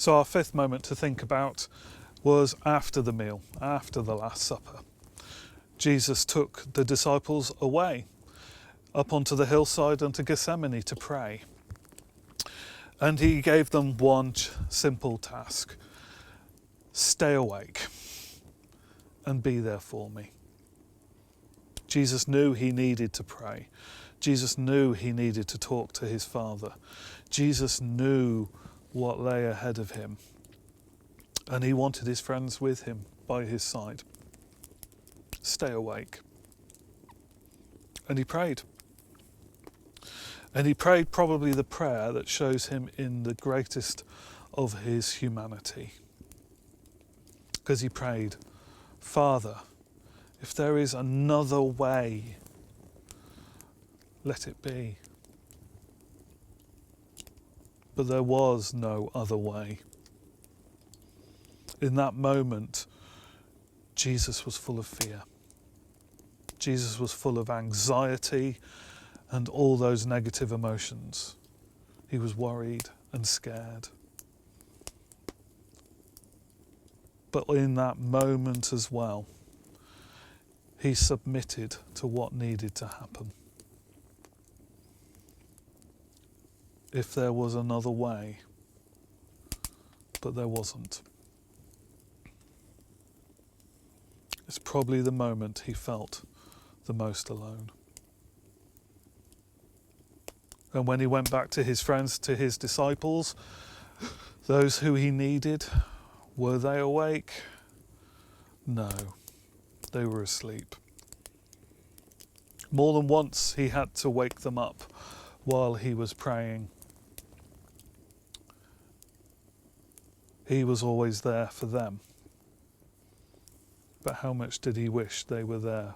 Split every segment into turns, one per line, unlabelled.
So our fifth moment to think about was after the meal, after the Last Supper. Jesus took the disciples away up onto the hillside and to Gethsemane to pray. And he gave them one simple task: stay awake and be there for me. Jesus knew he needed to pray. Jesus knew he needed to talk to his Father. Jesus knew what lay ahead of him. And he wanted his friends with him, by his side. Stay awake. And he prayed. And he prayed probably the prayer that shows him in the greatest of his humanity. Because he prayed, Father, if there is another way, let it be. But there was no other way. In that moment, Jesus was full of fear. Jesus was full of anxiety and all those negative emotions. He was worried and scared. But in that moment as well, he submitted to what needed to happen. If there was another way, but there wasn't. It's probably the moment he felt the most alone. And when he went back to his friends, to his disciples, those who he needed, were they awake? No, they were asleep. More than once he had to wake them up while he was praying. He was always there for them. But how much did he wish they were there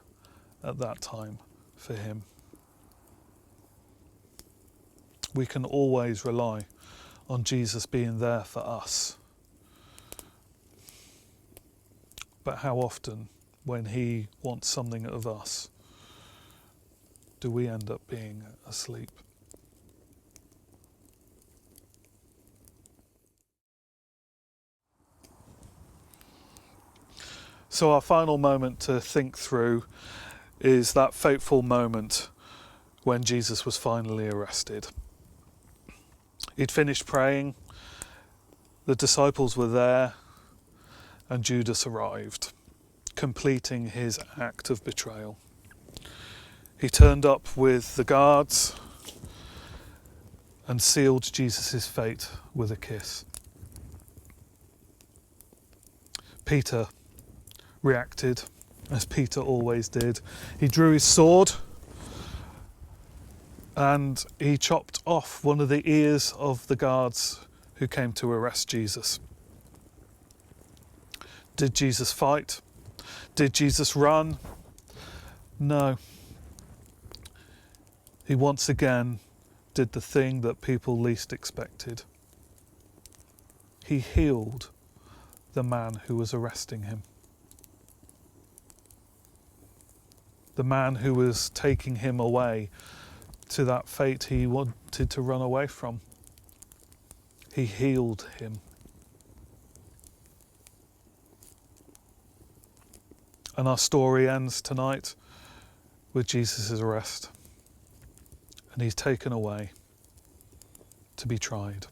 at that time for him? We can always rely on Jesus being there for us. But how often, when he wants something of us, do we end up being asleep? So our final moment to think through is that fateful moment when Jesus was finally arrested. He'd finished praying, the disciples were there, and Judas arrived, completing his act of betrayal. He turned up with the guards and sealed Jesus' fate with a kiss. Peter reacted, as Peter always did. He drew his sword and he chopped off one of the ears of the guards who came to arrest Jesus. Did Jesus fight? Did Jesus run? No. He once again did the thing that people least expected. He healed the man who was arresting him. The man who was taking him away to that fate he wanted to run away from. He healed him. And our story ends tonight with Jesus' arrest. And he's taken away to be tried.